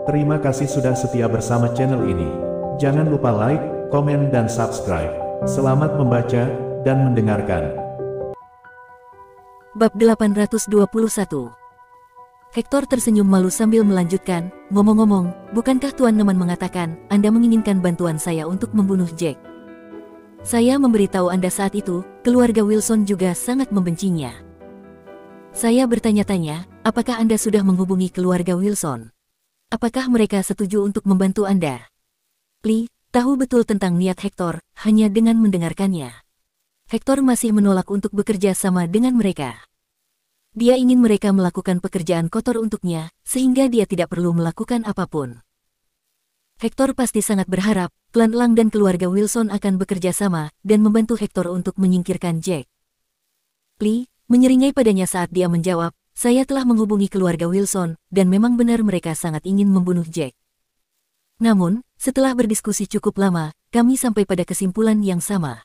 Terima kasih sudah setia bersama channel ini. Jangan lupa like, komen dan subscribe. Selamat membaca dan mendengarkan. Bab 821. Hector tersenyum malu sambil melanjutkan, ngomong-ngomong, bukankah Tuan Neman mengatakan, Anda menginginkan bantuan saya untuk membunuh Jack? Saya memberitahu Anda saat itu, keluarga Wilson juga sangat membencinya. Saya bertanya-tanya, apakah Anda sudah menghubungi keluarga Wilson? Apakah mereka setuju untuk membantu Anda? Lee tahu betul tentang niat Hector, hanya dengan mendengarkannya. Hector masih menolak untuk bekerja sama dengan mereka. Dia ingin mereka melakukan pekerjaan kotor untuknya, sehingga dia tidak perlu melakukan apapun. Hector pasti sangat berharap, klan Lang dan keluarga Wilson akan bekerja sama, dan membantu Hector untuk menyingkirkan Jack. Lee menyeringai padanya saat dia menjawab, saya telah menghubungi keluarga Wilson, dan memang benar mereka sangat ingin membunuh Jack. Namun, setelah berdiskusi cukup lama, kami sampai pada kesimpulan yang sama.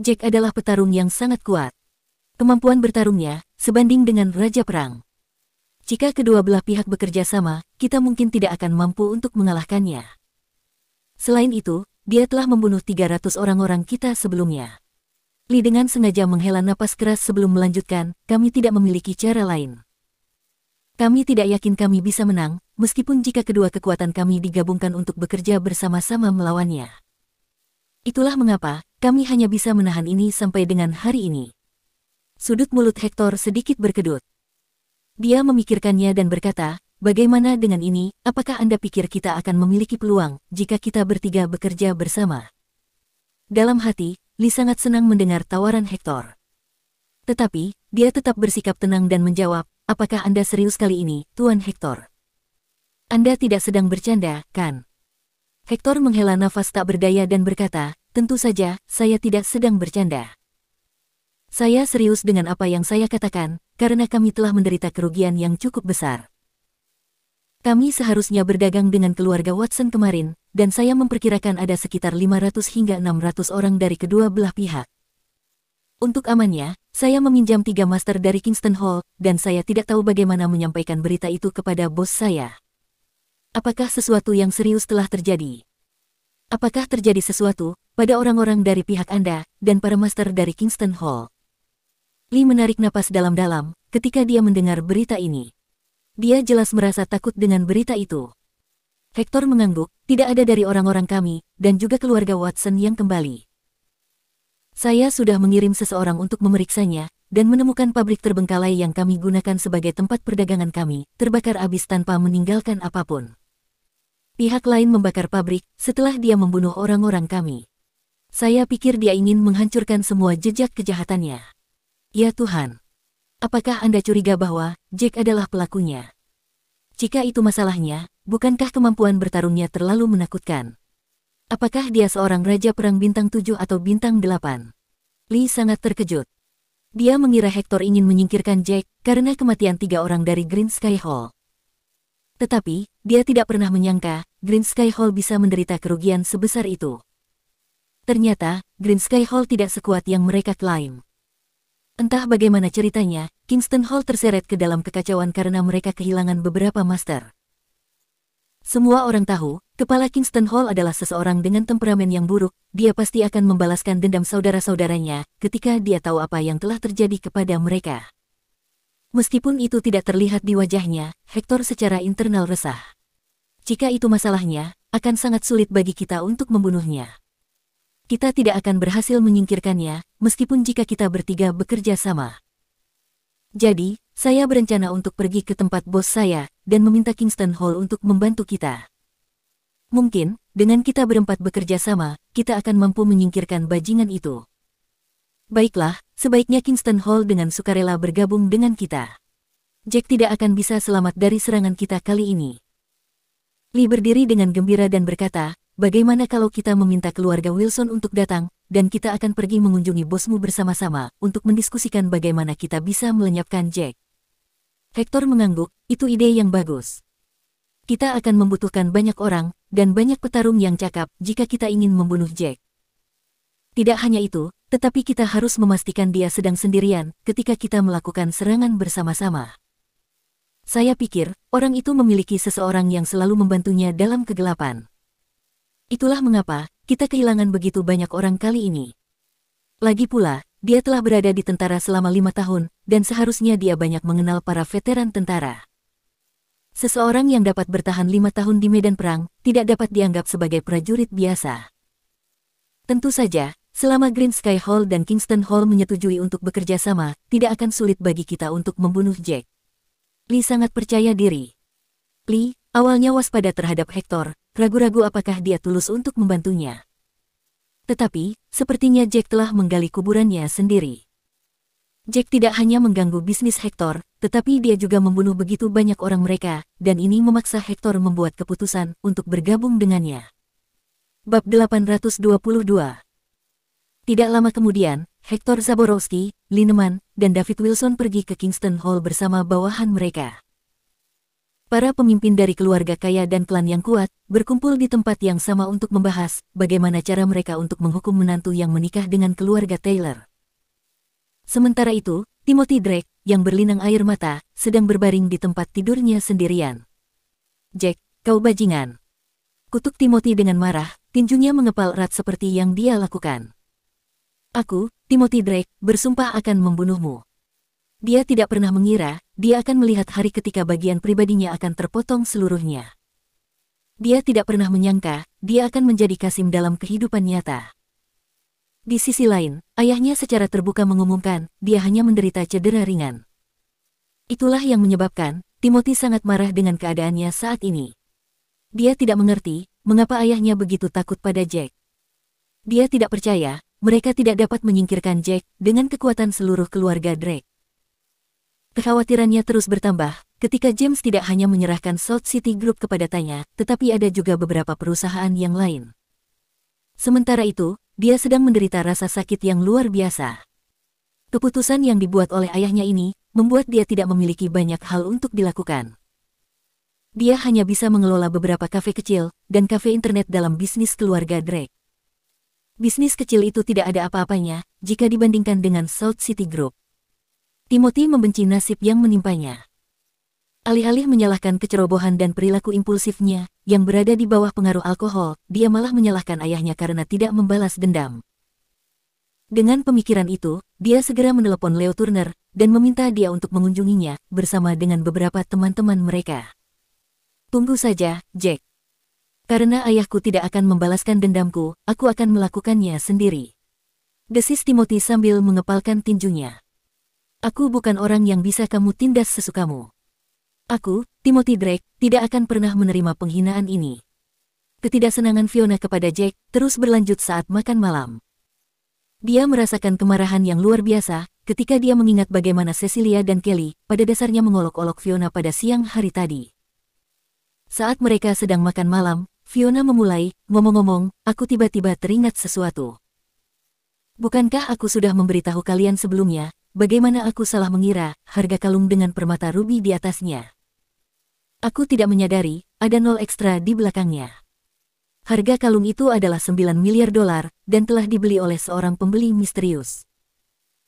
Jack adalah petarung yang sangat kuat. Kemampuan bertarungnya sebanding dengan Raja Perang. Jika kedua belah pihak bekerja sama, kita mungkin tidak akan mampu untuk mengalahkannya. Selain itu, dia telah membunuh 300 orang-orang kita sebelumnya. Lee dengan sengaja menghela napas keras sebelum melanjutkan, kami tidak memiliki cara lain. Kami tidak yakin kami bisa menang, meskipun jika kedua kekuatan kami digabungkan untuk bekerja bersama-sama melawannya. Itulah mengapa, kami hanya bisa menahan ini sampai dengan hari ini. Sudut mulut Hector sedikit berkedut. Dia memikirkannya dan berkata, bagaimana dengan ini, apakah Anda pikir kita akan memiliki peluang, jika kita bertiga bekerja bersama? Dalam hati, Lee sangat senang mendengar tawaran Hector. Tetapi, dia tetap bersikap tenang dan menjawab, apakah Anda serius kali ini, Tuan Hector? Anda tidak sedang bercanda, kan? Hector menghela nafas tak berdaya dan berkata, tentu saja, saya tidak sedang bercanda. Saya serius dengan apa yang saya katakan, karena kami telah menderita kerugian yang cukup besar. Kami seharusnya berdagang dengan keluarga Watson kemarin, dan saya memperkirakan ada sekitar 500 hingga 600 orang dari kedua belah pihak. Untuk amannya, saya meminjam 3 master dari Kingston Hall, dan saya tidak tahu bagaimana menyampaikan berita itu kepada bos saya. Apakah sesuatu yang serius telah terjadi? Apakah terjadi sesuatu pada orang-orang dari pihak Anda, dan para master dari Kingston Hall? Lee menarik napas dalam-dalam ketika dia mendengar berita ini. Dia jelas merasa takut dengan berita itu. Hector mengangguk, tidak ada dari orang-orang kami, dan juga keluarga Watson yang kembali. Saya sudah mengirim seseorang untuk memeriksanya, dan menemukan pabrik terbengkalai yang kami gunakan sebagai tempat perdagangan kami, terbakar habis tanpa meninggalkan apapun. Pihak lain membakar pabrik, setelah dia membunuh orang-orang kami. Saya pikir dia ingin menghancurkan semua jejak kejahatannya. Ya Tuhan. Apakah Anda curiga bahwa Jack adalah pelakunya? Jika itu masalahnya, bukankah kemampuan bertarungnya terlalu menakutkan? Apakah dia seorang raja perang bintang 7 atau bintang 8? Lee sangat terkejut. Dia mengira Hector ingin menyingkirkan Jack karena kematian 3 orang dari Green Sky Hall. Tetapi, dia tidak pernah menyangka Green Sky Hall bisa menderita kerugian sebesar itu. Ternyata, Green Sky Hall tidak sekuat yang mereka klaim. Entah bagaimana ceritanya, Kingston Hall terseret ke dalam kekacauan karena mereka kehilangan beberapa master. Semua orang tahu, kepala Kingston Hall adalah seseorang dengan temperamen yang buruk, dia pasti akan membalaskan dendam saudara-saudaranya ketika dia tahu apa yang telah terjadi kepada mereka. Meskipun itu tidak terlihat di wajahnya, Hector secara internal resah. Jika itu masalahnya, akan sangat sulit bagi kita untuk membunuhnya. Kita tidak akan berhasil menyingkirkannya, meskipun jika kita bertiga bekerja sama. Jadi, saya berencana untuk pergi ke tempat bos saya, dan meminta Kingston Hall untuk membantu kita. Mungkin, dengan kita berempat bekerja sama, kita akan mampu menyingkirkan bajingan itu. Baiklah, sebaiknya Kingston Hall dengan sukarela bergabung dengan kita. Jack tidak akan bisa selamat dari serangan kita kali ini. Lee berdiri dengan gembira dan berkata, bagaimana kalau kita meminta keluarga Wilson untuk datang, dan kita akan pergi mengunjungi bosmu bersama-sama, untuk mendiskusikan bagaimana kita bisa melenyapkan Jack. Hector mengangguk, itu ide yang bagus. Kita akan membutuhkan banyak orang, dan banyak petarung yang cakap, jika kita ingin membunuh Jack. Tidak hanya itu, tetapi kita harus memastikan dia sedang sendirian, ketika kita melakukan serangan bersama-sama. Saya pikir, orang itu memiliki seseorang yang selalu membantunya dalam kegelapan. Itulah mengapa kita kehilangan begitu banyak orang kali ini. Lagi pula, dia telah berada di tentara selama 5 tahun, dan seharusnya dia banyak mengenal para veteran tentara. Seseorang yang dapat bertahan 5 tahun di medan perang, tidak dapat dianggap sebagai prajurit biasa. Tentu saja, selama Green Sky Hall dan Kingston Hall menyetujui untuk bekerja sama, tidak akan sulit bagi kita untuk membunuh Jack. Lee sangat percaya diri. Lee, awalnya waspada terhadap Hector, ragu-ragu apakah dia tulus untuk membantunya. Tetapi, sepertinya Jack telah menggali kuburannya sendiri. Jack tidak hanya mengganggu bisnis Hector, tetapi dia juga membunuh begitu banyak orang mereka, dan ini memaksa Hector membuat keputusan untuk bergabung dengannya. Bab 822. Tidak lama kemudian, Hector Zaborowski, Lineman, dan David Wilson pergi ke Kingston Hall bersama bawahan mereka. Para pemimpin dari keluarga kaya dan klan yang kuat berkumpul di tempat yang sama untuk membahas bagaimana cara mereka untuk menghukum menantu yang menikah dengan keluarga Taylor. Sementara itu, Timothy Drake, yang berlinang air mata, sedang berbaring di tempat tidurnya sendirian. "Jack, kau bajingan!" Kutuk Timothy dengan marah, tinjunya mengepal erat seperti yang dia lakukan. "Aku, Timothy Drake, bersumpah akan membunuhmu." Dia tidak pernah mengira, dia akan melihat hari ketika bagian pribadinya akan terpotong seluruhnya. Dia tidak pernah menyangka, dia akan menjadi Kasim dalam kehidupan nyata. Di sisi lain, ayahnya secara terbuka mengumumkan, dia hanya menderita cedera ringan. Itulah yang menyebabkan, Timothy sangat marah dengan keadaannya saat ini. Dia tidak mengerti, mengapa ayahnya begitu takut pada Jack. Dia tidak percaya, mereka tidak dapat menyingkirkan Jack dengan kekuatan seluruh keluarga Drake. Kekhawatirannya terus bertambah, ketika James tidak hanya menyerahkan South City Group kepada Tanya, tetapi ada juga beberapa perusahaan yang lain. Sementara itu, dia sedang menderita rasa sakit yang luar biasa. Keputusan yang dibuat oleh ayahnya ini, membuat dia tidak memiliki banyak hal untuk dilakukan. Dia hanya bisa mengelola beberapa kafe kecil, dan kafe internet dalam bisnis keluarga Drake. Bisnis kecil itu tidak ada apa-apanya, jika dibandingkan dengan South City Group. Timothy membenci nasib yang menimpanya. Alih-alih menyalahkan kecerobohan dan perilaku impulsifnya, yang berada di bawah pengaruh alkohol, dia malah menyalahkan ayahnya karena tidak membalas dendam. Dengan pemikiran itu, dia segera menelepon Leo Turner, dan meminta dia untuk mengunjunginya, bersama dengan beberapa teman-teman mereka. "Tunggu saja, Jack. Karena ayahku tidak akan membalaskan dendamku, aku akan melakukannya sendiri," desis Timothy sambil mengepalkan tinjunya. "Aku bukan orang yang bisa kamu tindas sesukamu. Aku, Timothy Drake, tidak akan pernah menerima penghinaan ini." Ketidaksenangan Fiona kepada Jack terus berlanjut saat makan malam. Dia merasakan kemarahan yang luar biasa ketika dia mengingat bagaimana Cecilia dan Kelly pada dasarnya mengolok-olok Fiona pada siang hari tadi. Saat mereka sedang makan malam, Fiona memulai, "Ngomong-ngomong, aku tiba-tiba teringat sesuatu. Bukankah aku sudah memberitahu kalian sebelumnya, bagaimana aku salah mengira harga kalung dengan permata ruby di atasnya? Aku tidak menyadari, ada 0 ekstra di belakangnya. Harga kalung itu adalah $9 miliar dan telah dibeli oleh seorang pembeli misterius.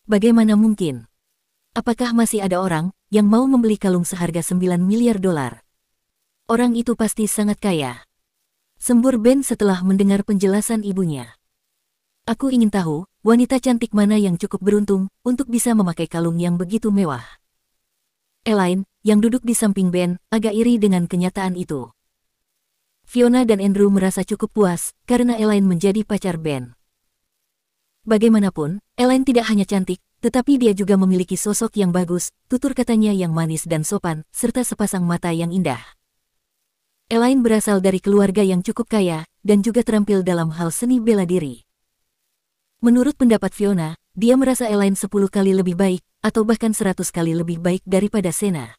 Bagaimana mungkin? Apakah masih ada orang yang mau membeli kalung seharga $9 miliar? Orang itu pasti sangat kaya," sembur Ben setelah mendengar penjelasan ibunya. "Aku ingin tahu, wanita cantik mana yang cukup beruntung untuk bisa memakai kalung yang begitu mewah." Elaine, yang duduk di samping Ben, agak iri dengan kenyataan itu. Fiona dan Andrew merasa cukup puas karena Elaine menjadi pacar Ben. Bagaimanapun, Elaine tidak hanya cantik, tetapi dia juga memiliki sosok yang bagus, tutur katanya yang manis dan sopan, serta sepasang mata yang indah. Elaine berasal dari keluarga yang cukup kaya, dan juga terampil dalam hal seni bela diri. Menurut pendapat Fiona, dia merasa Elaine 10 kali lebih baik, atau bahkan 100 kali lebih baik daripada Sena.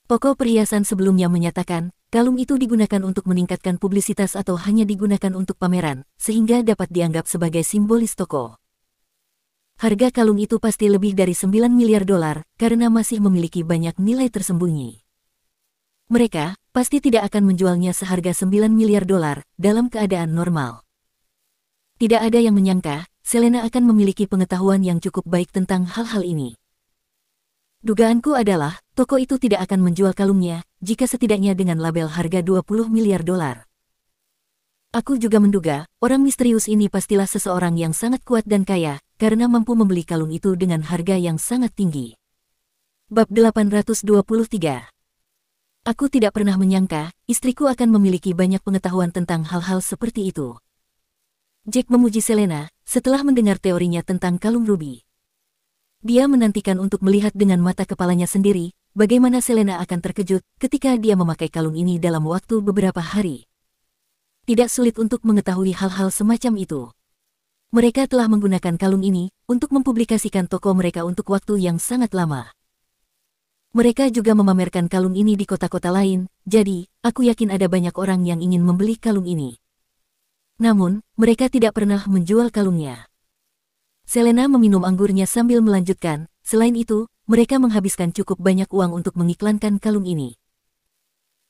Toko perhiasan sebelumnya menyatakan, kalung itu digunakan untuk meningkatkan publisitas atau hanya digunakan untuk pameran, sehingga dapat dianggap sebagai simbolis toko. Harga kalung itu pasti lebih dari $9 miliar karena masih memiliki banyak nilai tersembunyi. Mereka pasti tidak akan menjualnya seharga $9 miliar dalam keadaan normal. Tidak ada yang menyangka, Selena akan memiliki pengetahuan yang cukup baik tentang hal-hal ini. Dugaanku adalah, toko itu tidak akan menjual kalungnya, jika setidaknya dengan label harga 20 miliar dolar. Aku juga menduga, orang misterius ini pastilah seseorang yang sangat kuat dan kaya, karena mampu membeli kalung itu dengan harga yang sangat tinggi. Bab 823. Aku tidak pernah menyangka, istriku akan memiliki banyak pengetahuan tentang hal-hal seperti itu. Jack memuji Selena, setelah mendengar teorinya tentang kalung ruby. Dia menantikan untuk melihat dengan mata kepalanya sendiri, bagaimana Selena akan terkejut ketika dia memakai kalung ini dalam waktu beberapa hari. Tidak sulit untuk mengetahui hal-hal semacam itu. Mereka telah menggunakan kalung ini untuk mempublikasikan toko mereka untuk waktu yang sangat lama. Mereka juga memamerkan kalung ini di kota-kota lain, jadi aku yakin ada banyak orang yang ingin membeli kalung ini. Namun, mereka tidak pernah menjual kalungnya. Selena meminum anggurnya sambil melanjutkan, selain itu, mereka menghabiskan cukup banyak uang untuk mengiklankan kalung ini.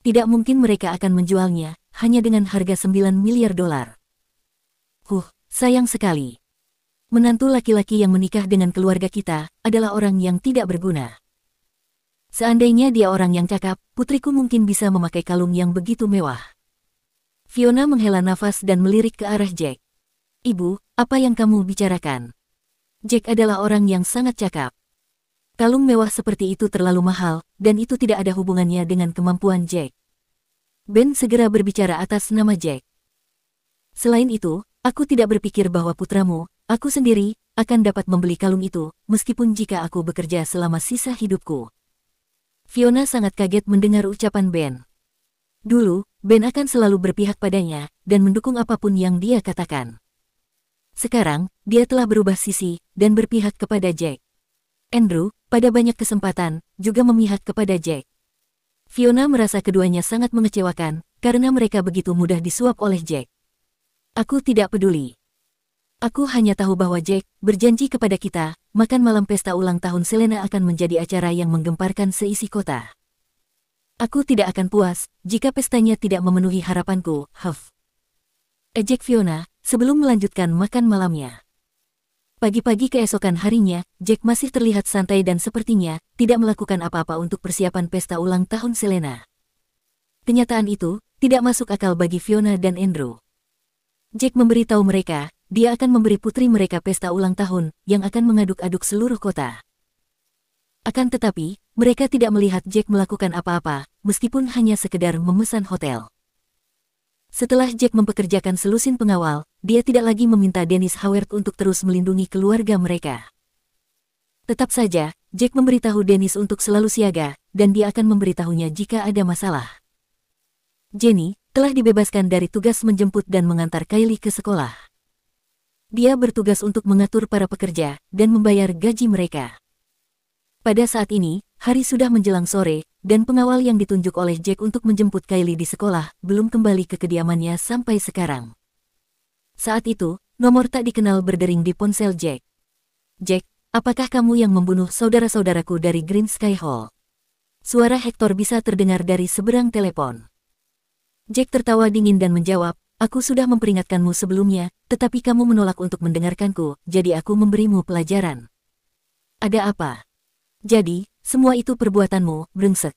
Tidak mungkin mereka akan menjualnya, hanya dengan harga 9 miliar dolar. Sayang sekali. Menantu laki-laki yang menikah dengan keluarga kita, adalah orang yang tidak berguna. Seandainya dia orang yang cakap, putriku mungkin bisa memakai kalung yang begitu mewah. Fiona menghela nafas dan melirik ke arah Jack. Ibu, apa yang kamu bicarakan? Jack adalah orang yang sangat cakap. Kalung mewah seperti itu terlalu mahal, dan itu tidak ada hubungannya dengan kemampuan Jack. Ben segera berbicara atas nama Jack. Selain itu, aku tidak berpikir bahwa putramu, aku sendiri, akan dapat membeli kalung itu, meskipun jika aku bekerja selama sisa hidupku. Fiona sangat kaget mendengar ucapan Ben. Dulu, Ben akan selalu berpihak padanya, dan mendukung apapun yang dia katakan. Sekarang, dia telah berubah sisi, dan berpihak kepada Jack. Andrew, pada banyak kesempatan, juga memihak kepada Jack. Fiona merasa keduanya sangat mengecewakan, karena mereka begitu mudah disuap oleh Jack. Aku tidak peduli. Aku hanya tahu bahwa Jack berjanji kepada kita, makan malam pesta ulang tahun Selena akan menjadi acara yang menggemparkan seisi kota. Aku tidak akan puas, jika pestanya tidak memenuhi harapanku, ejek Fiona, sebelum melanjutkan makan malamnya. Pagi-pagi keesokan harinya, Jack masih terlihat santai dan sepertinya tidak melakukan apa-apa untuk persiapan pesta ulang tahun Selena. Kenyataan itu tidak masuk akal bagi Fiona dan Andrew. Jack memberitahu mereka, dia akan memberi putri mereka pesta ulang tahun yang akan mengaduk-aduk seluruh kota. Akan tetapi, mereka tidak melihat Jack melakukan apa-apa, meskipun hanya sekedar memesan hotel. Setelah Jack mempekerjakan selusin pengawal, dia tidak lagi meminta Dennis Howard untuk terus melindungi keluarga mereka. Tetap saja, Jack memberitahu Dennis untuk selalu siaga, dan dia akan memberitahunya jika ada masalah. Jenny telah dibebaskan dari tugas menjemput dan mengantar Kylie ke sekolah. Dia bertugas untuk mengatur para pekerja dan membayar gaji mereka. Pada saat ini, hari sudah menjelang sore, dan pengawal yang ditunjuk oleh Jack untuk menjemput Kylie di sekolah belum kembali ke kediamannya sampai sekarang. Saat itu, nomor tak dikenal berdering di ponsel Jack. Jack, apakah kamu yang membunuh saudara-saudaraku dari Green Sky Hall? Suara Hector bisa terdengar dari seberang telepon. Jack tertawa dingin dan menjawab, aku sudah memperingatkanmu sebelumnya, tetapi kamu menolak untuk mendengarkanku, jadi aku memberimu pelajaran. Ada apa? Jadi, semua itu perbuatanmu, brengsek.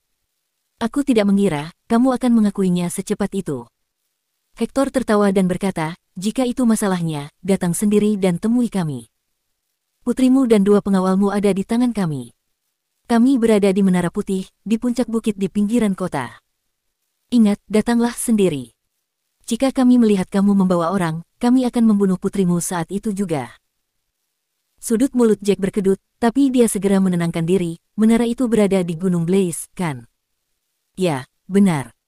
Aku tidak mengira, kamu akan mengakuinya secepat itu. Hector tertawa dan berkata, jika itu masalahnya, datang sendiri dan temui kami. Putrimu dan 2 pengawalmu ada di tangan kami. Kami berada di Menara Putih, di puncak bukit di pinggiran kota. Ingat, datanglah sendiri. Jika kami melihat kamu membawa orang, kami akan membunuh putrimu saat itu juga. Sudut mulut Jack berkedut, tapi dia segera menenangkan diri, menara itu berada di Gunung Blaze, kan? Ya, benar.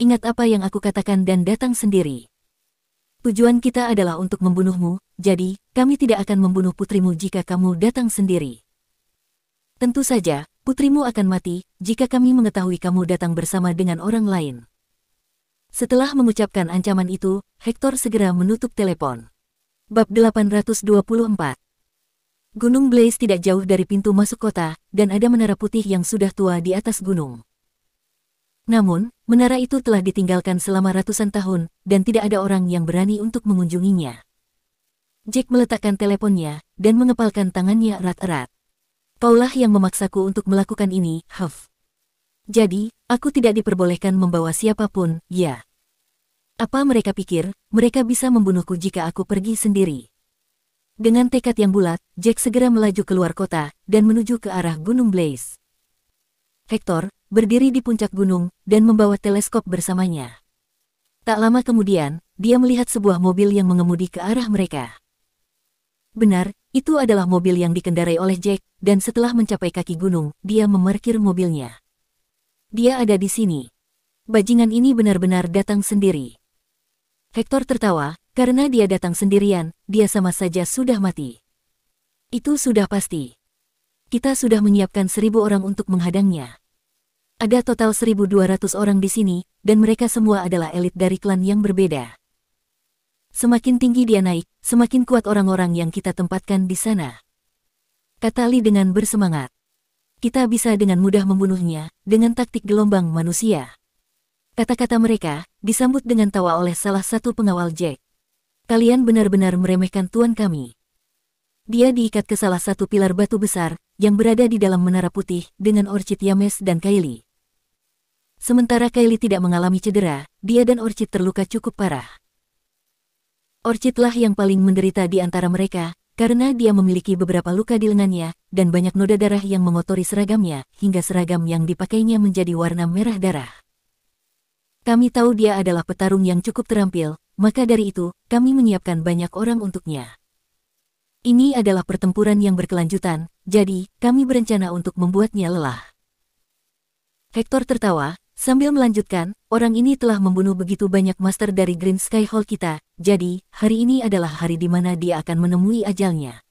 Ingat apa yang aku katakan dan datang sendiri. Tujuan kita adalah untuk membunuhmu, jadi kami tidak akan membunuh putrimu jika kamu datang sendiri. Tentu saja, putrimu akan mati jika kami mengetahui kamu datang bersama dengan orang lain. Setelah mengucapkan ancaman itu, Hector segera menutup telepon. Bab 824. Gunung Blaze tidak jauh dari pintu masuk kota, dan ada menara putih yang sudah tua di atas gunung. Namun, menara itu telah ditinggalkan selama ratusan tahun, dan tidak ada orang yang berani untuk mengunjunginya. Jack meletakkan teleponnya, dan mengepalkan tangannya erat-erat. Kaulah yang memaksaku untuk melakukan ini, Huff. Jadi, aku tidak diperbolehkan membawa siapapun, ya. Apa mereka pikir, mereka bisa membunuhku jika aku pergi sendiri? Dengan tekad yang bulat, Jack segera melaju keluar kota, dan menuju ke arah Gunung Blaze. Hector, berdiri di puncak gunung, dan membawa teleskop bersamanya. Tak lama kemudian, dia melihat sebuah mobil yang mengemudi ke arah mereka. Benar, itu adalah mobil yang dikendarai oleh Jack, dan setelah mencapai kaki gunung, dia memarkir mobilnya. Dia ada di sini. Bajingan ini benar-benar datang sendiri. Hector tertawa, karena dia datang sendirian, dia sama saja sudah mati. Itu sudah pasti. Kita sudah menyiapkan 1.000 orang untuk menghadangnya. Ada total 1.200 orang di sini, dan mereka semua adalah elit dari klan yang berbeda. Semakin tinggi dia naik, semakin kuat orang-orang yang kita tempatkan di sana. Kata Lee dengan bersemangat. Kita bisa dengan mudah membunuhnya, dengan taktik gelombang manusia. Kata-kata mereka, disambut dengan tawa oleh salah satu pengawal Jack. Kalian benar-benar meremehkan tuan kami. Dia diikat ke salah satu pilar batu besar, yang berada di dalam menara putih, dengan Orchid Yames dan Kylie. Sementara Kylie tidak mengalami cedera, dia dan Orchid terluka cukup parah. Orchidlah yang paling menderita di antara mereka, karena dia memiliki beberapa luka di lengannya, dan banyak noda darah yang mengotori seragamnya, hingga seragam yang dipakainya menjadi warna merah darah. Kami tahu dia adalah petarung yang cukup terampil, maka dari itu, kami menyiapkan banyak orang untuknya. Ini adalah pertempuran yang berkelanjutan, jadi, kami berencana untuk membuatnya lelah. Hector tertawa, sambil melanjutkan, orang ini telah membunuh begitu banyak master dari Green Sky Hall kita, jadi, hari ini adalah hari di mana dia akan menemui ajalnya.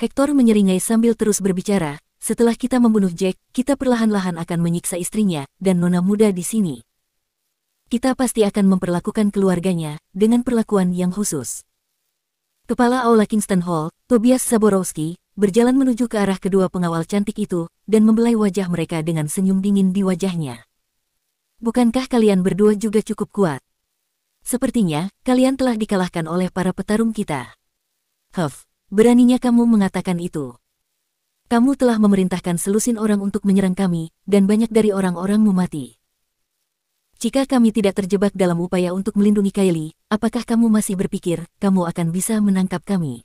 Hector menyeringai sambil terus berbicara, setelah kita membunuh Jack, kita perlahan-lahan akan menyiksa istrinya, dan nona muda di sini. Kita pasti akan memperlakukan keluarganya, dengan perlakuan yang khusus. Kepala Aula Kingston Hall, Tobias Zaborowski, berjalan menuju ke arah kedua pengawal cantik itu, dan membelai wajah mereka dengan senyum dingin di wajahnya. Bukankah kalian berdua juga cukup kuat? Sepertinya, kalian telah dikalahkan oleh para petarung kita. Huff, beraninya kamu mengatakan itu. Kamu telah memerintahkan selusin orang untuk menyerang kami, dan banyak dari orang-orangmu mati. Jika kami tidak terjebak dalam upaya untuk melindungi Kylie, apakah kamu masih berpikir kamu akan bisa menangkap kami?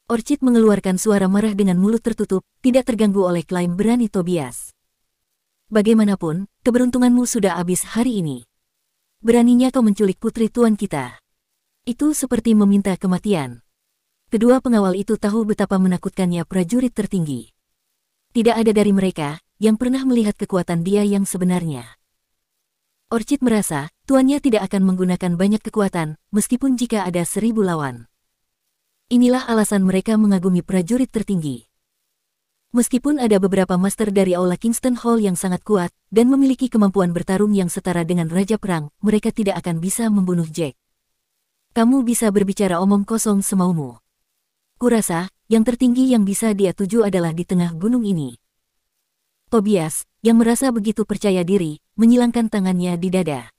Orchid mengeluarkan suara marah dengan mulut tertutup, tidak terganggu oleh klaim berani Tobias. Bagaimanapun, keberuntunganmu sudah habis hari ini. Beraninya kau menculik putri tuan kita. Itu seperti meminta kematian. Kedua pengawal itu tahu betapa menakutkannya prajurit tertinggi. Tidak ada dari mereka yang pernah melihat kekuatan dia yang sebenarnya. Orchid merasa, tuannya tidak akan menggunakan banyak kekuatan, meskipun jika ada 1.000 lawan. Inilah alasan mereka mengagumi prajurit tertinggi. Meskipun ada beberapa master dari Aula Kingston Hall yang sangat kuat, dan memiliki kemampuan bertarung yang setara dengan Raja Perang, mereka tidak akan bisa membunuh Jack. Kamu bisa berbicara omong kosong semaumu. Kurasa, yang tertinggi yang bisa dia tuju adalah di tengah gunung ini. Tobias, yang merasa begitu percaya diri, menyilangkan tangannya di dada.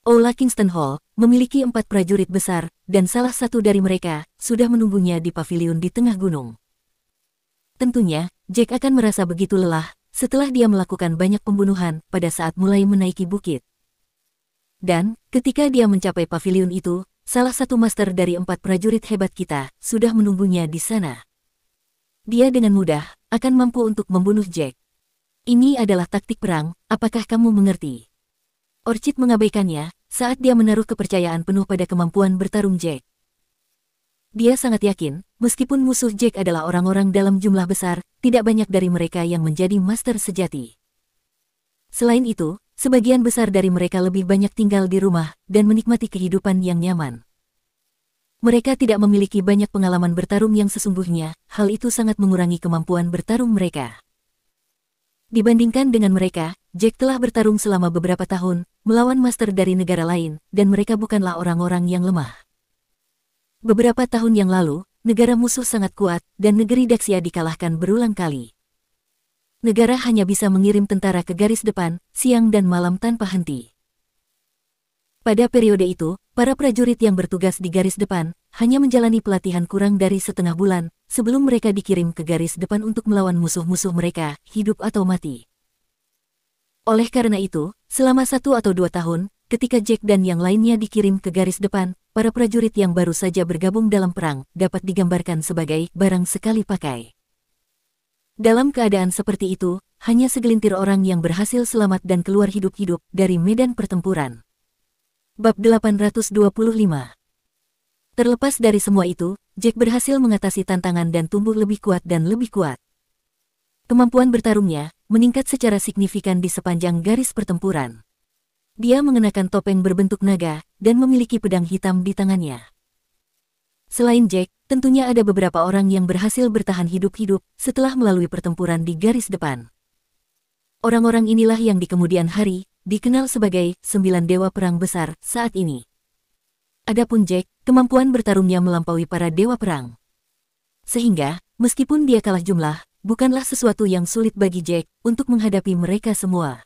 Aula Kingston Hall memiliki 4 prajurit besar, dan salah satu dari mereka sudah menunggunya di paviliun di tengah gunung. Tentunya, Jack akan merasa begitu lelah setelah dia melakukan banyak pembunuhan pada saat mulai menaiki bukit. Dan, ketika dia mencapai paviliun itu, salah satu master dari 4 prajurit hebat kita sudah menunggunya di sana. Dia dengan mudah akan mampu untuk membunuh Jack. Ini adalah taktik perang, apakah kamu mengerti? Orchid mengabaikannya saat dia menaruh kepercayaan penuh pada kemampuan bertarung Jack. Dia sangat yakin, meskipun musuh Jack adalah orang-orang dalam jumlah besar, tidak banyak dari mereka yang menjadi master sejati. Selain itu, sebagian besar dari mereka lebih banyak tinggal di rumah dan menikmati kehidupan yang nyaman. Mereka tidak memiliki banyak pengalaman bertarung yang sesungguhnya, hal itu sangat mengurangi kemampuan bertarung mereka. Dibandingkan dengan mereka, Jack telah bertarung selama beberapa tahun, melawan master dari negara lain, dan mereka bukanlah orang-orang yang lemah. Beberapa tahun yang lalu, negara musuh sangat kuat, dan negeri Daxia dikalahkan berulang kali. Negara hanya bisa mengirim tentara ke garis depan, siang dan malam tanpa henti. Pada periode itu, para prajurit yang bertugas di garis depan hanya menjalani pelatihan kurang dari setengah bulan, sebelum mereka dikirim ke garis depan untuk melawan musuh-musuh mereka, hidup atau mati. Oleh karena itu, selama 1 atau 2 tahun, ketika Jack dan yang lainnya dikirim ke garis depan, para prajurit yang baru saja bergabung dalam perang dapat digambarkan sebagai barang sekali pakai. Dalam keadaan seperti itu, hanya segelintir orang yang berhasil selamat dan keluar hidup-hidup dari medan pertempuran. Bab 825. Terlepas dari semua itu, Jack berhasil mengatasi tantangan dan tumbuh lebih kuat dan lebih kuat. Kemampuan bertarungnya meningkat secara signifikan di sepanjang garis pertempuran. Dia mengenakan topeng berbentuk naga dan memiliki pedang hitam di tangannya. Selain Jack, tentunya ada beberapa orang yang berhasil bertahan hidup-hidup setelah melalui pertempuran di garis depan. Orang-orang inilah yang di kemudian hari dikenal sebagai 9 dewa perang besar saat ini. Adapun Jack, kemampuan bertarungnya melampaui para dewa perang. Sehingga, meskipun dia kalah jumlah, bukanlah sesuatu yang sulit bagi Jack untuk menghadapi mereka semua.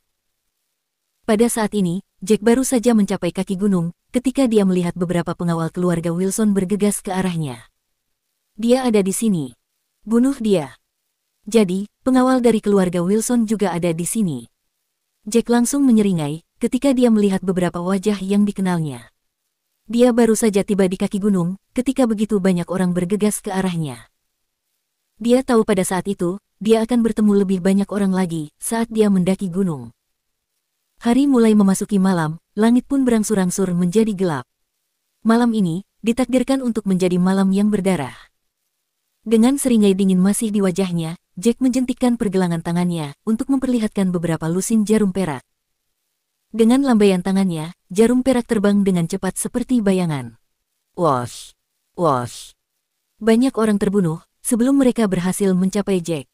Pada saat ini, Jack baru saja mencapai kaki gunung ketika dia melihat beberapa pengawal keluarga Wilson bergegas ke arahnya. Dia ada di sini. Bunuh dia. Jadi, pengawal dari keluarga Wilson juga ada di sini. Jack langsung menyeringai ketika dia melihat beberapa wajah yang dikenalnya. Dia baru saja tiba di kaki gunung ketika begitu banyak orang bergegas ke arahnya. Dia tahu pada saat itu, dia akan bertemu lebih banyak orang lagi saat dia mendaki gunung. Hari mulai memasuki malam, langit pun berangsur-angsur menjadi gelap. Malam ini ditakdirkan untuk menjadi malam yang berdarah. Dengan seringai dingin masih di wajahnya, Jack menjentikkan pergelangan tangannya untuk memperlihatkan beberapa lusin jarum perak. Dengan lambaian tangannya, jarum perak terbang dengan cepat seperti bayangan. Wosh! Wosh! Banyak orang terbunuh sebelum mereka berhasil mencapai Jack.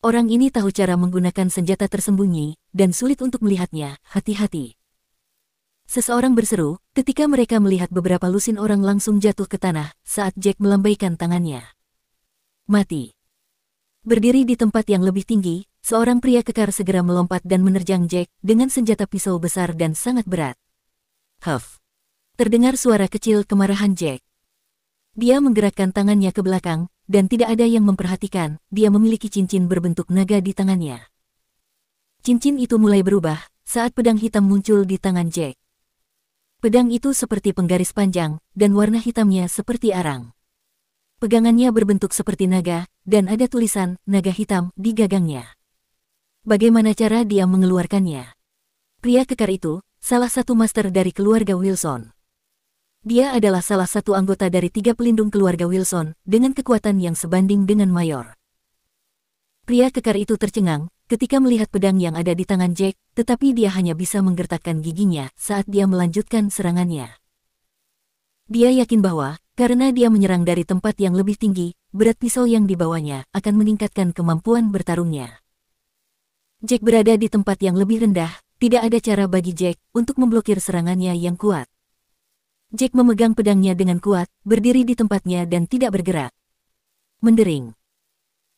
Orang ini tahu cara menggunakan senjata tersembunyi dan sulit untuk melihatnya, hati-hati. Seseorang berseru ketika mereka melihat beberapa lusin orang langsung jatuh ke tanah saat Jack melambaikan tangannya. Mati. Berdiri di tempat yang lebih tinggi, seorang pria kekar segera melompat dan menerjang Jack dengan senjata pisau besar dan sangat berat. Huff. Terdengar suara kecil kemarahan Jack. Dia menggerakkan tangannya ke belakang, dan tidak ada yang memperhatikan, dia memiliki cincin berbentuk naga di tangannya. Cincin itu mulai berubah saat pedang hitam muncul di tangan Jack. Pedang itu seperti penggaris panjang, dan warna hitamnya seperti arang. Pegangannya berbentuk seperti naga, dan ada tulisan naga hitam di gagangnya. Bagaimana cara dia mengeluarkannya? Pria kekar itu, salah satu master dari keluarga Wilson. Dia adalah salah satu anggota dari 3 pelindung keluarga Wilson, dengan kekuatan yang sebanding dengan mayor. Pria kekar itu tercengang ketika melihat pedang yang ada di tangan Jack, tetapi dia hanya bisa menggertakkan giginya saat dia melanjutkan serangannya. Dia yakin bahwa, karena dia menyerang dari tempat yang lebih tinggi, berat pisau yang dibawanya akan meningkatkan kemampuan bertarungnya. Jack berada di tempat yang lebih rendah, tidak ada cara bagi Jack untuk memblokir serangannya yang kuat. Jack memegang pedangnya dengan kuat, berdiri di tempatnya dan tidak bergerak. Mendering.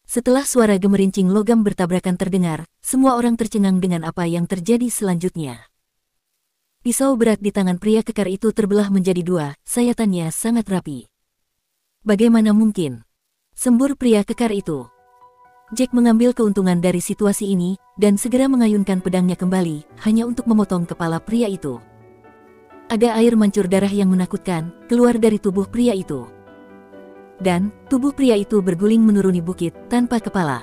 Setelah suara gemerincing logam bertabrakan terdengar, semua orang tercengang dengan apa yang terjadi selanjutnya. Pisau berat di tangan pria kekar itu terbelah menjadi 2, sayatannya sangat rapi. Bagaimana mungkin? Sembur pria kekar itu. Jack mengambil keuntungan dari situasi ini, dan segera mengayunkan pedangnya kembali, hanya untuk memotong kepala pria itu. Ada air mancur darah yang menakutkan keluar dari tubuh pria itu. Dan tubuh pria itu berguling menuruni bukit tanpa kepala.